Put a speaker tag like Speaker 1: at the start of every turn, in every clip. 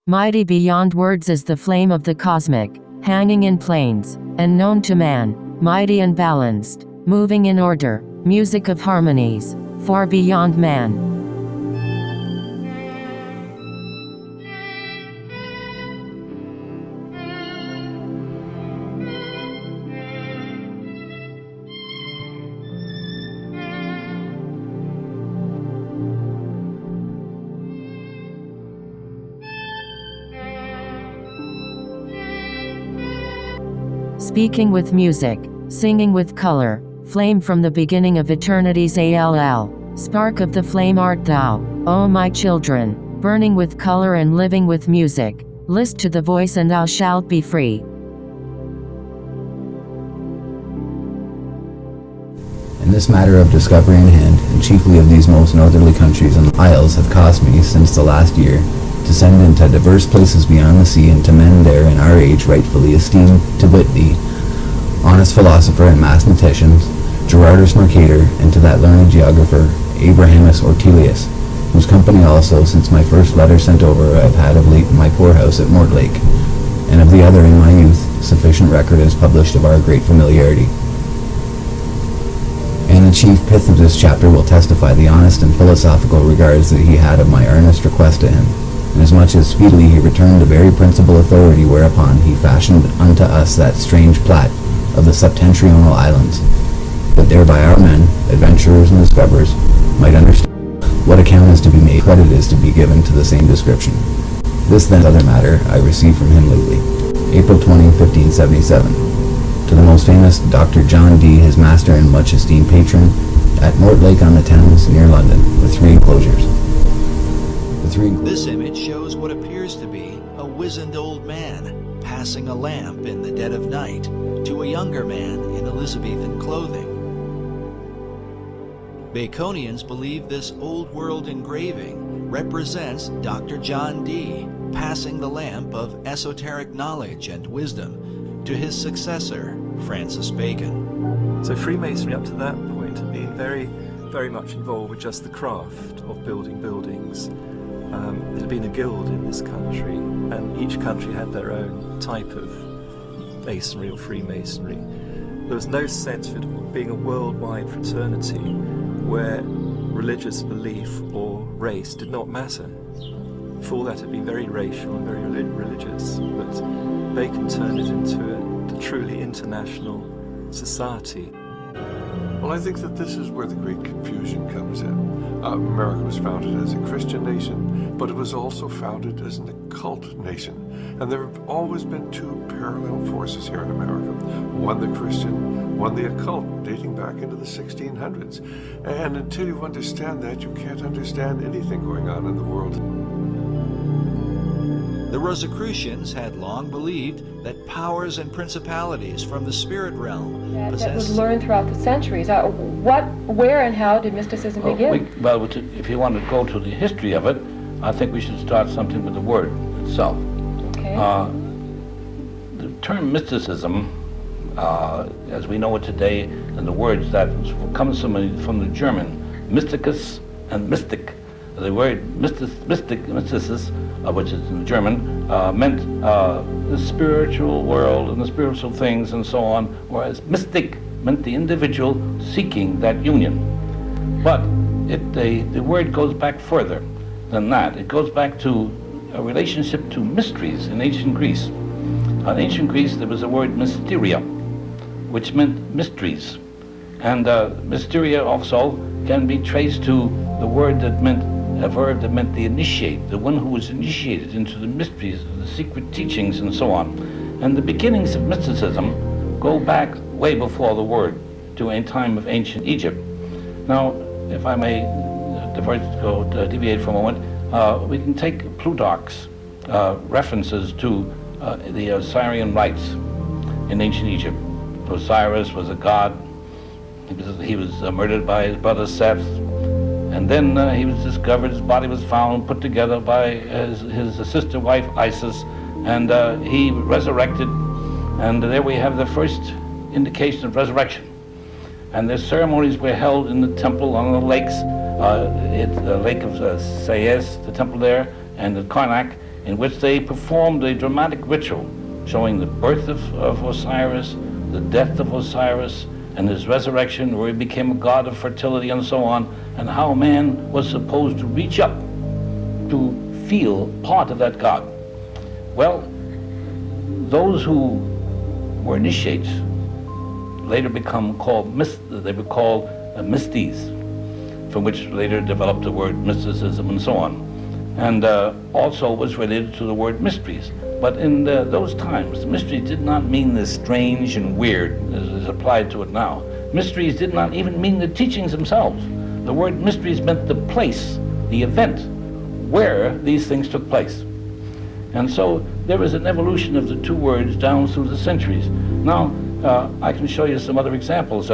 Speaker 1: Mighty beyond words is the flame of the cosmic, hanging in plains, and known to man, mighty and balanced, moving in order, music of harmonies, far beyond man. Speaking with music, singing with color, flame from the beginning of eternity's all, spark of the flame art thou, O my children, burning with color and living with music, list to the voice and thou shalt be free.
Speaker 2: In this matter of discovery in hand, and chiefly of these most northerly countries and isles, have caused me, since the last year, to send into diverse places beyond the sea, and to men there in our age rightfully esteemed, to wit thee, honest philosopher and mathematicians, Gerardus Mercator, and to that learned geographer, Abrahamus Ortelius, whose company also, since my first letter sent over, I have had of late in my poorhouse at Mortlake, and of the other in my youth, sufficient record is published of our great familiarity. And the chief pith of this chapter will testify the honest and philosophical regards that he had of my earnest request to him, inasmuch as speedily he returned the very principal authority whereupon he fashioned unto us that strange plat of the septentrional islands, that thereby our men, adventurers and discoverers, might understand what account is to be made, credit is to be given to the same description. This then other matter I received from him lately, April 20, 1577, to the most famous Dr. John Dee, his master and much esteemed patron, at Mortlake on the Thames, near London, with 3 enclosures.
Speaker 3: This image shows what appears to be a wizened old man passing a lamp in the dead of night to a younger man in Elizabethan clothing. Baconians believe this old world engraving represents Dr. John Dee passing the lamp of esoteric knowledge and wisdom to his successor, Francis Bacon.
Speaker 4: So Freemasonry up to that point had been very, very much involved with just the craft of building buildings. It had been a guild in this country, and each country had their own type of masonry or Freemasonry. There was no sense of it being a worldwide fraternity where religious belief or race did not matter. Before that, it had been very racial and very religious, but Bacon turned it into a truly international society.
Speaker 5: Well, I think that this is where the great confusion comes in. America was founded as a Christian nation, but it was also founded as an occult nation. And there have always been 2 parallel forces here in America. One the Christian, one the occult, dating back into the 1600s. And until you understand that, you can't understand anything going on in the world.
Speaker 3: The Rosicrucians had long believed that powers and principalities from the spirit realm
Speaker 6: that was learned throughout the centuries. Where and how did mysticism begin?
Speaker 7: If you want to go to the history of it, I think we should start something with the word itself.
Speaker 6: Okay.
Speaker 7: The term mysticism, as we know it today, and the words that comes from the German, mysticus and mystic. The word mysticis, which is in German, meant the spiritual world and the spiritual things and so on, whereas mystic meant the individual seeking that union. But the word goes back further than that. It goes back to a relationship to mysteries in ancient Greece. In ancient Greece, there was a word mysteria, which meant mysteries. And mysteria also can be traced to the word that meant a verb that meant the initiate, the one who was initiated into the mysteries, the secret teachings, and so on. And the beginnings of mysticism go back way before the word, to a time of ancient Egypt. Now, if I may deviate for a moment, we can take Plutarch's references to the Osirian rites in ancient Egypt. Osiris was a god. He was murdered by his brother Seth. And then he was discovered, his body was found, put together by his sister wife Isis, and he resurrected, and there we have the first indication of resurrection. And their ceremonies were held in the temple on the lakes, the lake of Sais, the temple there, and the Karnak, in which they performed a dramatic ritual showing the birth of Osiris, the death of Osiris, and his resurrection, where he became a god of fertility and so on, and how man was supposed to reach up to feel part of that god. Well, those who were initiates later become called mystes, from which later developed the word mysticism and so on, and also was related to the word mysteries. But in those times, mysteries did not mean this strange and weird as is applied to it now. Mysteries did not even mean the teachings themselves. The word mysteries meant the place, the event, where these things took place. And so there is an evolution of the two words down through the centuries. Now, I can show you some other examples.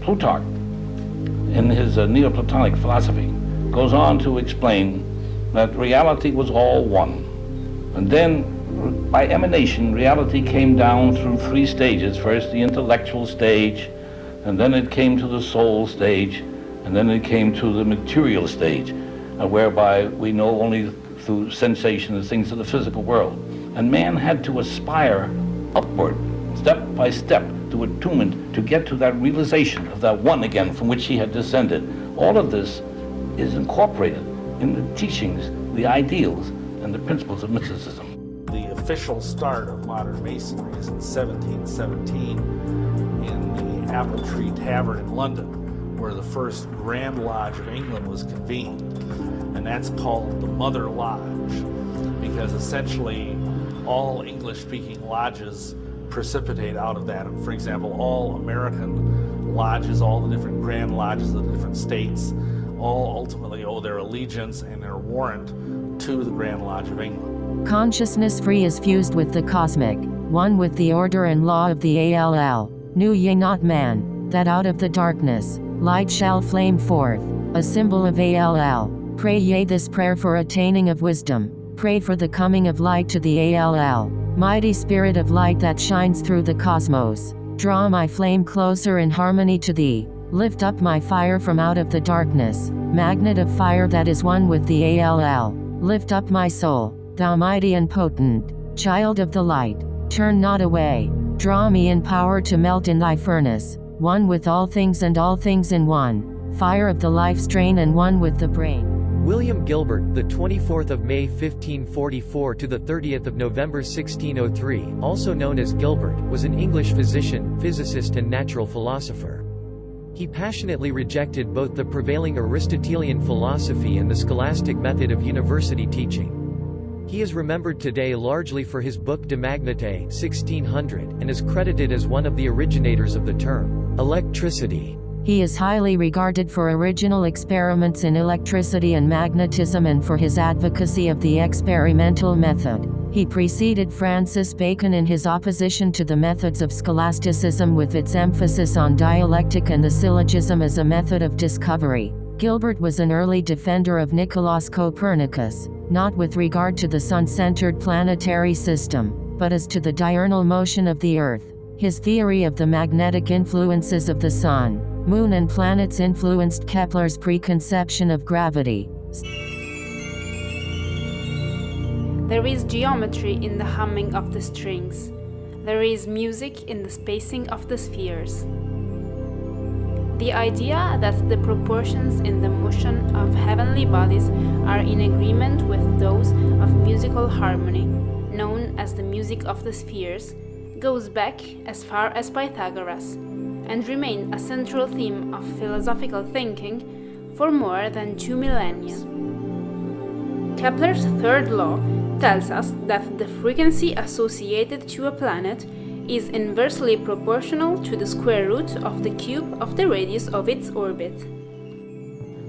Speaker 7: Plutarch, in his Neoplatonic philosophy, goes on to explain that reality was all one. And then, by emanation, reality came down through three stages. First, the intellectual stage, and then it came to the soul stage, and then it came to the material stage, whereby we know only through sensation the things of the physical world. And man had to aspire upward, step by step, to attunement, to get to that realization of that one again from which he had descended. All of this is incorporated in the teachings, the ideals, and the principles of mysticism.
Speaker 8: The official start of modern masonry is in 1717 in the Apple Tree Tavern in London, where the first Grand Lodge of England was convened. And that's called the Mother Lodge, because essentially all English-speaking lodges precipitate out of that. For example, all American lodges, all the different Grand Lodges of the different states, all ultimately owe their allegiance and their warrant to the Grand Lodge of England.
Speaker 1: Consciousness free is fused with the cosmic, one with the order and law of the ALL. Knew ye not, man, that out of the darkness, light shall flame forth, a symbol of ALL. Pray ye this prayer for attaining of wisdom. Pray for the coming of light to the ALL. Mighty spirit of light that shines through the cosmos, draw my flame closer in harmony to thee. Lift up my fire from out of the darkness, magnet of fire that is one with the ALL. Lift up my soul, thou mighty and potent, child of the light. Turn not away, draw me in power to melt in thy furnace, one with all things and all things in one, fire of the life strain and one with the brain.
Speaker 9: William Gilbert, the 24th of May 1544 to the 30th of November 1603, also known as Gilbert, was an English physician, physicist and natural philosopher. He passionately rejected both the prevailing Aristotelian philosophy and the scholastic method of university teaching. He is remembered today largely for his book De Magnete, 1600, and is credited as one of the originators of the term electricity.
Speaker 1: He is highly regarded for original experiments in electricity and magnetism and for his advocacy of the experimental method. He preceded Francis Bacon in his opposition to the methods of scholasticism with its emphasis on dialectic and the syllogism as a method of discovery. Gilbert was an early defender of Nicolaus Copernicus, not with regard to the sun-centered planetary system, but as to the diurnal motion of the Earth. His theory of the magnetic influences of the sun, moon and planets influenced Kepler's preconception of gravity.
Speaker 10: There is geometry in the humming of the strings. There is music in the spacing of the spheres. The idea that the proportions in the motion of heavenly bodies are in agreement with those of musical harmony, known as the music of the spheres, goes back as far as Pythagoras, and remained a central theme of philosophical thinking for more than 2 millennia. Kepler's third law tells us that the frequency associated to a planet is inversely proportional to the square root of the cube of the radius of its orbit.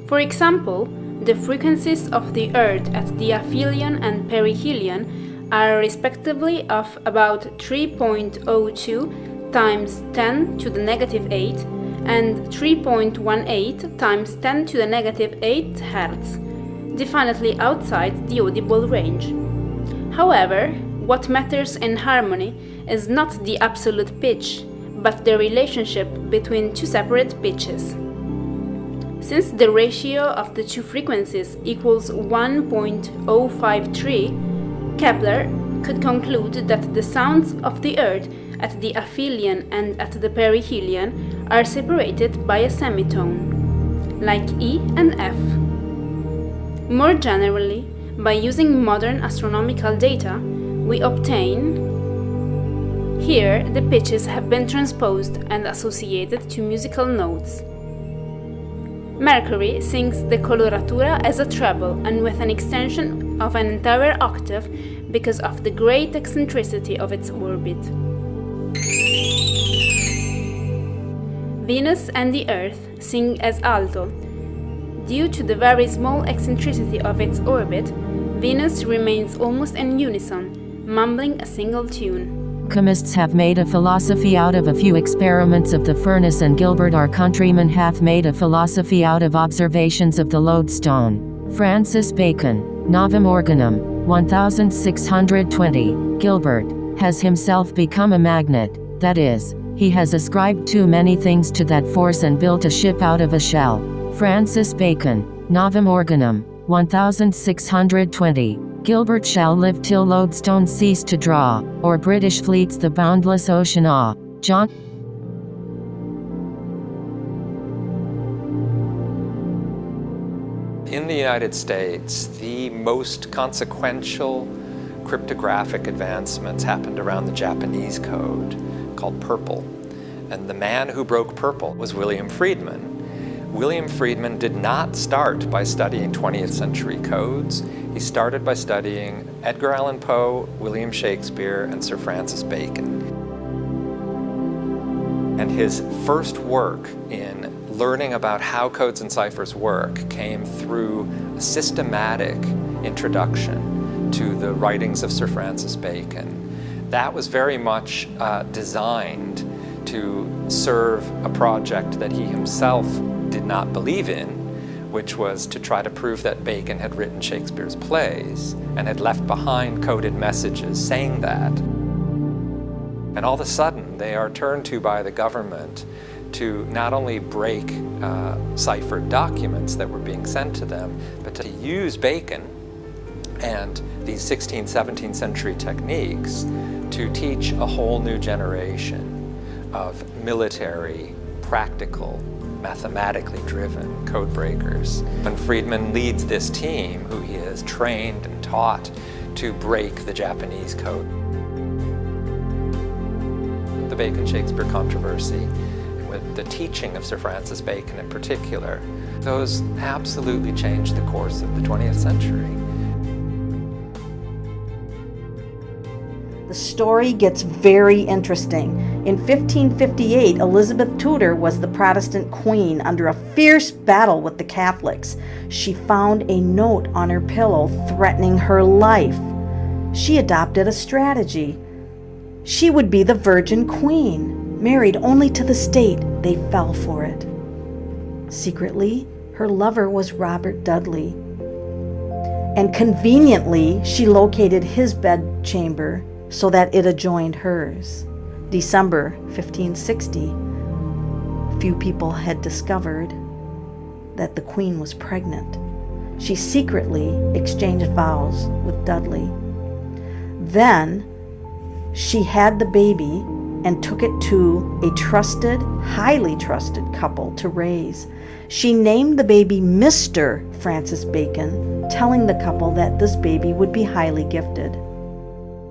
Speaker 10: For example, the frequencies of the Earth at the aphelion and perihelion are respectively of about 3.02 times 10 to the negative 8 and 3.18 times 10 to the negative 8 Hz, definitely outside the audible range. However, what matters in harmony is not the absolute pitch, but the relationship between two separate pitches. Since the ratio of the two frequencies equals 1.053, Kepler could conclude that the sounds of the Earth at the aphelion and at the perihelion are separated by a semitone, like E and F. More generally, by using modern astronomical data, we obtain. Here, the pitches have been transposed and associated to musical notes. Mercury sings the coloratura as a treble and with an extension of an entire octave because of the great eccentricity of its orbit. Venus and the Earth sing as alto. Due to the very small eccentricity of its orbit, Venus remains almost in unison, mumbling a single tune.
Speaker 1: Chemists have made a philosophy out of a few experiments of the furnace, and Gilbert, our countryman, hath made a philosophy out of observations of the lodestone. Francis Bacon, Novum Organum, 1620. Gilbert has himself become a magnet, that is, he has ascribed too many things to that force and built a ship out of a shell. Francis Bacon, Novum Organum, 1620. Gilbert shall live till lodestone cease to draw, or British fleets the boundless ocean awe. John.
Speaker 11: In the United States, the most consequential cryptographic advancements happened around the Japanese code called Purple. And the man who broke Purple was William Friedman. William Friedman did not start by studying 20th century codes. He started by studying Edgar Allan Poe, William Shakespeare, and Sir Francis Bacon. And his first work in learning about how codes and ciphers work came through a systematic introduction to the writings of Sir Francis Bacon. That was very much designed to serve a project that he himself did not believe in, which was to try to prove that Bacon had written Shakespeare's plays and had left behind coded messages saying that. And all of a sudden, they are turned to by the government to not only break ciphered documents that were being sent to them, but to use Bacon and these 16th, 17th century techniques to teach a whole new generation of military, practical, mathematically driven code breakers. And Friedman leads this team who he has trained and taught to break the Japanese code. The Bacon-Shakespeare controversy, with the teaching of Sir Francis Bacon in particular, those absolutely changed the course of the 20th century.
Speaker 12: The story gets very interesting. In 1558, Elizabeth Tudor was the Protestant queen under a fierce battle with the Catholics. She found a note on her pillow threatening her life. She adopted a strategy. She would be the Virgin Queen, married only to the state. They fell for it. Secretly, her lover was Robert Dudley. And conveniently, she located his bedchamber so that it adjoined hers. December 1560, few people had discovered that the queen was pregnant. She secretly exchanged vows with Dudley. Then she had the baby and took it to a trusted, highly trusted couple to raise. She named the baby Mr. Francis Bacon, telling the couple that this baby would be highly gifted.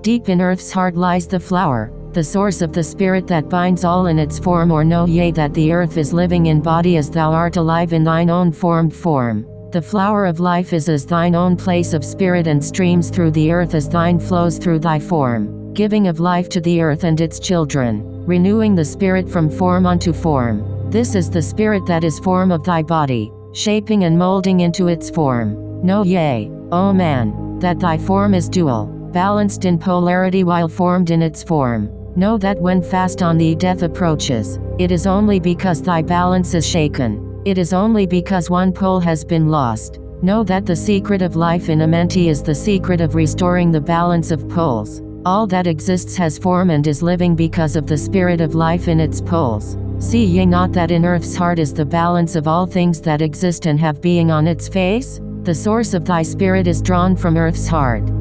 Speaker 1: Deep in earth's heart lies the flower, the source of the spirit that binds all in its form. Or know ye that the earth is living in body as thou art alive in thine own formed form. The flower of life is as thine own place of spirit, and streams through the earth as thine flows through thy form, giving of life to the earth and its children, renewing the spirit from form unto form. This is the spirit that is form of thy body, shaping and molding into its form. Know ye, O man, that thy form is dual, balanced in polarity while formed in its form. Know that when fast on thee death approaches, it is only because thy balance is shaken. It is only because one pole has been lost. Know that the secret of life in Amenti is the secret of restoring the balance of poles. All that exists has form and is living because of the spirit of life in its poles. See ye not that in earth's heart is the balance of all things that exist and have being on its face? The source of thy spirit is drawn from earth's heart.